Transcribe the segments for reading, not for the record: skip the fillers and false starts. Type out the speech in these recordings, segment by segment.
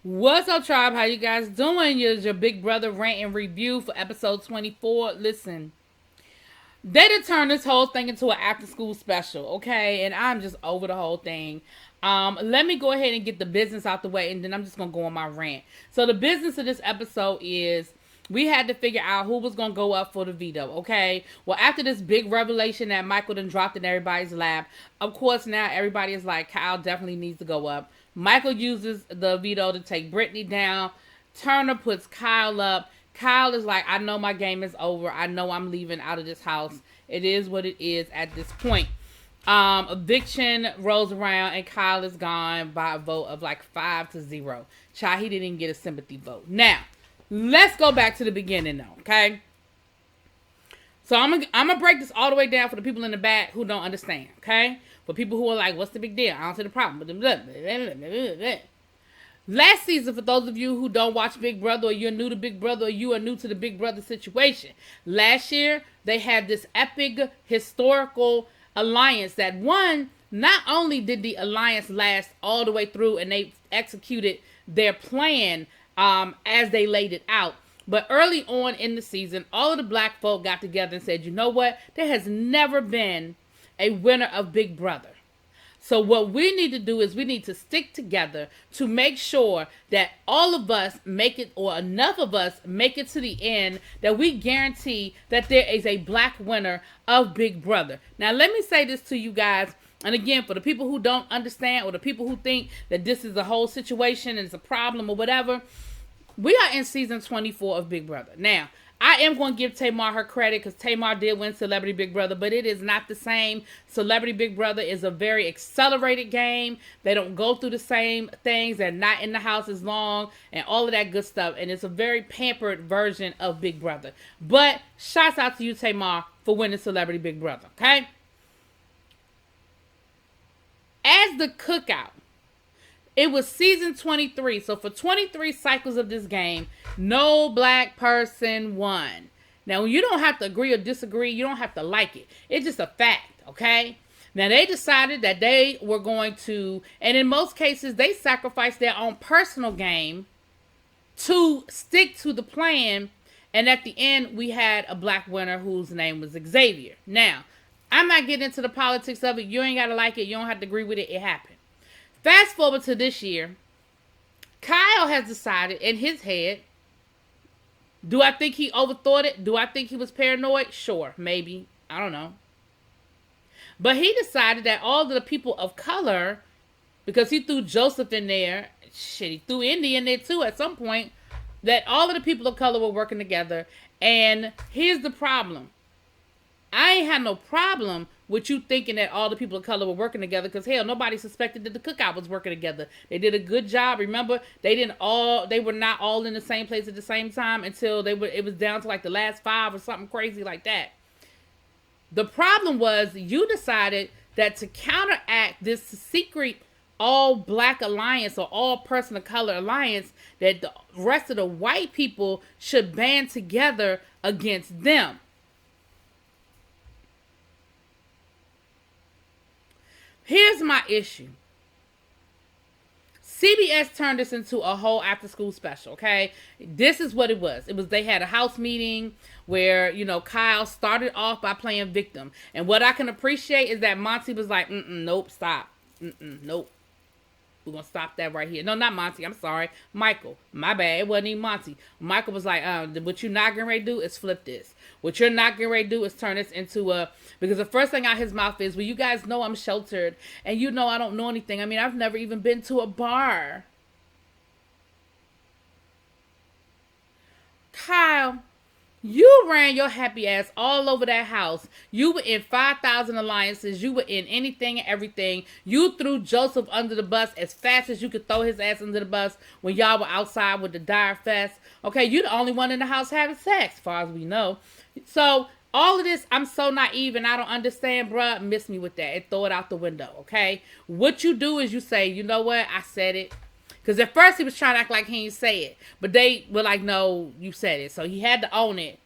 What's up, tribe? How you guys doing? Here's your big brother rant and review for episode 24. Listen, they done turned this whole thing into an after school special, okay? And I'm just over the whole thing. Let me go ahead and get the business out the way, and then I'm just gonna go on my rant. So the business of this episode is we had to figure out who was gonna go up for the veto, okay? Well, after this big revelation that Michael done dropped in everybody's lap, of course now everybody is like, Kyle definitely needs to go up. Michael uses the veto to take Brittany down. Turner puts Kyle up. Kyle is like, I know my game is over. I know I'm leaving out of this house. It is what it is at this point. Eviction rolls around and Kyle is gone by a vote of like 5-0. Child, he didn't even get a sympathy vote. Now, let's go back to the beginning though, okay? So I'm gonna break this all the way down for the people in the back who don't understand, okay? For people who are like, what's the big deal? I don't see the problem. Last season, for those of you who don't watch Big Brother, or you're new to Big Brother, or you are new to the Big Brother situation, last year they had this epic historical alliance that won. Not only did the alliance last all the way through and they executed their plan as they laid it out, but early on in the season, all of the black folk got together and said, you know what? There has never been a winner of Big Brother. So what we need to do is we need to stick together to make sure that all of us make it, or enough of us make it to the end, that we guarantee that there is a black winner of Big Brother. Now, let me say this to you guys. And again, for the people who don't understand, or the people who think that this is a whole situation and it's a problem or whatever, we are in season 24 of Big Brother. Now, I am going to give Tamar her credit because Tamar did win Celebrity Big Brother, but it is not the same. Celebrity Big Brother is a very accelerated game. They don't go through the same things. They're not in the house as long and all of that good stuff. And it's a very pampered version of Big Brother. But shouts out to you, Tamar, for winning Celebrity Big Brother, okay? As the cookout, it was season 23. So for 23 cycles of this game, no black person won. Now, you don't have to agree or disagree. You don't have to like it. It's just a fact, okay? Now, they decided that they were going to, and in most cases, they sacrificed their own personal game to stick to the plan. And at the end, we had a black winner whose name was Xavier. Now, I'm not getting into the politics of it. You ain't got to like it. You don't have to agree with it. It happened. Fast forward to this year, Kyle has decided in his head, do I think he overthought it? Do I think he was paranoid? Sure, maybe. I don't know. But he decided that all of the people of color, because he threw Joseph in there, he threw Indy in there too at some point, that all of the people of color were working together. And here's the problem. I ain't had no problem with you thinking that all the people of color were working together, because hell, nobody suspected that the cookout was working together. They did a good job. Remember, they were not all in the same place at the same time until it was down to like the last 5 or something crazy like that. The problem was you decided that to counteract this secret all black alliance or all person of color alliance, that the rest of the white people should band together against them. Here's my issue. CBS turned this into a whole after school special, okay? This is what it was. They had a house meeting where, Kyle started off by playing victim. And what I can appreciate is that Monty was like, nope, stop. Nope. We're going to stop that right here. No, not Monty. I'm sorry. Michael. My bad. It wasn't even Monty. Michael was like, what you're not getting ready to do is flip this. What you're not getting ready to do is turn this into because the first thing out his mouth is, well, you guys know I'm sheltered. And you know I don't know anything. I mean, I've never even been to a bar. Kyle, you ran your happy ass all over that house. You were in 5,000 alliances. You were in anything and everything. You threw Joseph under the bus as fast as you could throw his ass under the bus when y'all were outside with the Dire Fest. Okay, you're the only one in the house having sex, as far as we know. So, all of this, I'm so naive and I don't understand, bruh. Miss me with that and throw it out the window, okay? What you do is you say, you know what? I said it. Because at first he was trying to act like he didn't say it. But they were like, no, you said it. So he had to own it.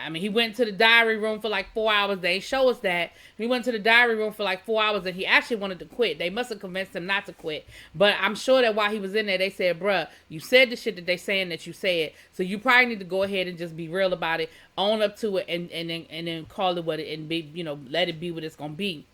I mean, he went to the diary room for like 4 hours. They show us that. He went to the diary room for like 4 hours and he actually wanted to quit. They must have convinced him not to quit. But I'm sure that while he was in there, they said, bruh, you said the shit that they saying that you said. So you probably need to go ahead and just be real about it, own up to it, and then call it what it, and be, let it be what it's going to be.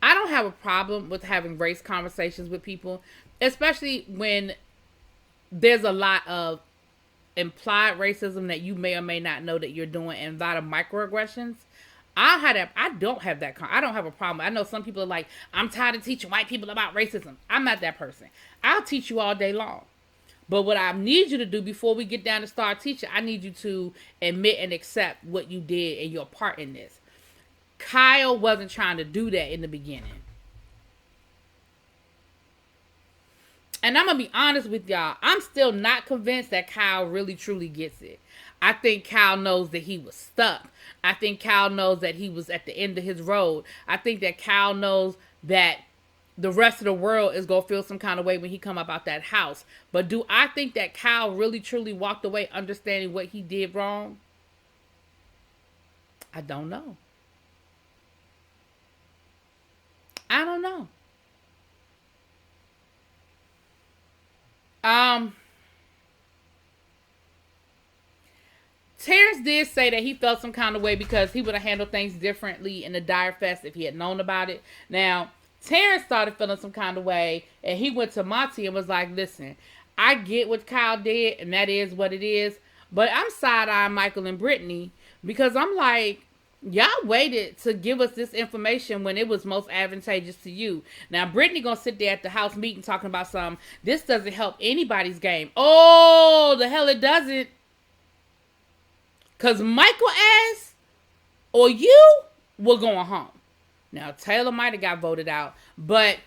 I don't have a problem with having race conversations with people, especially when there's a lot of implied racism that you may or may not know that you're doing, and a lot of microaggressions. I don't have that. I don't have a problem. I know some people are like, I'm tired of teaching white people about racism. I'm not that person. I'll teach you all day long. But what I need you to do before we get down to start teaching, I need you to admit and accept what you did and your part in this. Kyle wasn't trying to do that in the beginning. And I'm going to be honest with y'all. I'm still not convinced that Kyle really truly gets it. I think Kyle knows that he was stuck. I think Kyle knows that he was at the end of his road. I think that Kyle knows that the rest of the world is going to feel some kind of way when he come up out that house. But do I think that Kyle really truly walked away understanding what he did wrong? I don't know. I don't know. Terrence did say that he felt some kind of way because he would have handled things differently in the Dire Fest if he had known about it. Now, Terrence started feeling some kind of way, and he went to Monty and was like, listen, I get what Kyle did, and that is what it is, but I'm side-eyeing Michael and Brittany because I'm like, y'all waited to give us this information when it was most advantageous to you. Now, Brittany gonna sit there at the house meeting talking about something. This doesn't help anybody's game. Oh, the hell it doesn't. Because Michael asked, or you were going home. Now, Taylor might have got voted out, but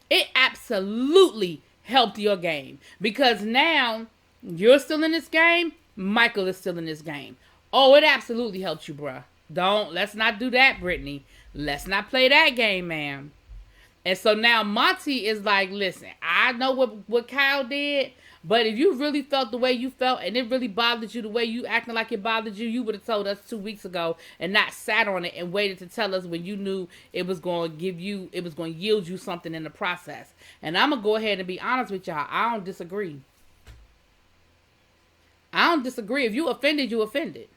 it absolutely helped your game. Because now, you're still in this game, Michael is still in this game. Oh, it absolutely helped you, bruh. Let's not do that, Brittany. Let's not play that game, ma'am. And so now Monty is like, listen, I know what Kyle did, but if you really felt the way you felt and it really bothered you the way you acting like it bothered you, you would have told us 2 weeks ago and not sat on it and waited to tell us when you knew it was going to yield you something in the process. And I'm going to go ahead and be honest with y'all. I don't disagree. If you offended, you offended.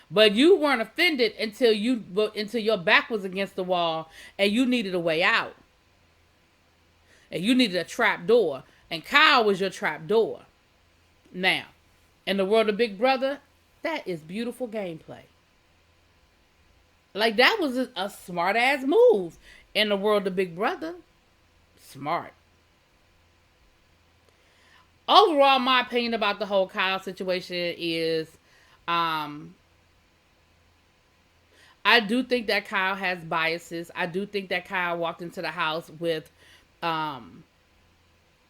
But you weren't offended until your back was against the wall and you needed a way out. And you needed a trap door. And Kyle was your trap door. Now, in the world of Big Brother, that is beautiful gameplay. Like, that was a smart ass move in the world of Big Brother. Smart. Overall, my opinion about the whole Kyle situation is, I do think that Kyle has biases. I do think that Kyle walked into the house with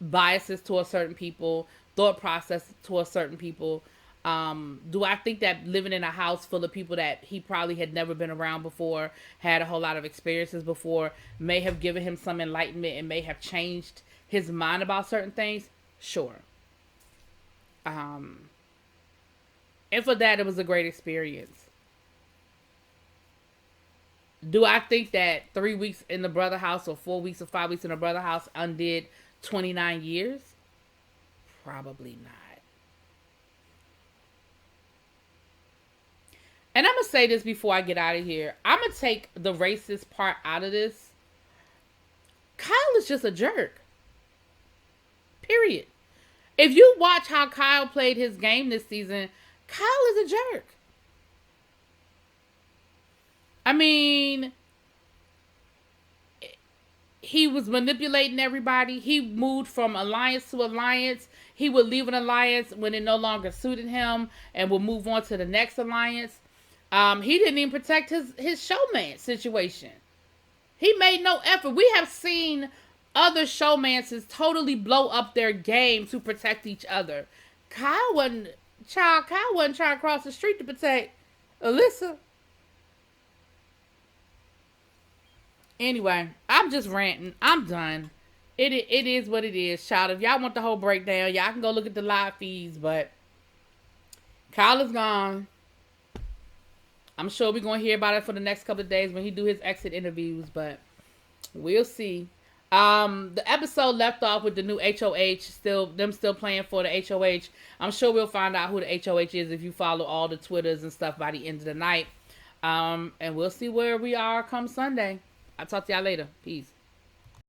biases towards certain people, thought process towards certain people. Do I think that living in a house full of people that he probably had never been around before, had a whole lot of experiences before, may have given him some enlightenment and may have changed his mind about certain things? Sure. And for that, it was a great experience. Do I think that 3 weeks in the brother house or 4 weeks or 5 weeks in the brother house undid 29 years? Probably not. And I'm going to say this before I get out of here. I'm going to take the racist part out of this. Kyle is just a jerk. Period. If you watch how Kyle played his game this season, Kyle is a jerk. I mean, he was manipulating everybody. He moved from alliance to alliance. He would leave an alliance when it no longer suited him and would move on to the next alliance. He didn't even protect his showman situation. He made no effort. We have seen other showmances totally blow up their game to protect each other. Kyle wasn't trying to cross the street to protect Alyssa. Anyway, I'm just ranting. I'm done. It is what it is, child. If y'all want the whole breakdown, y'all can go look at the live feeds. But Kyle is gone. I'm sure we're gonna hear about it for the next couple of days when he do his exit interviews. But we'll see. The episode left off with the new HOH, still playing for the HOH. I'm sure we'll find out who the HOH is if you follow all the Twitters and stuff by the end of the night. And we'll see where we are come Sunday. I'll talk to y'all later. Peace.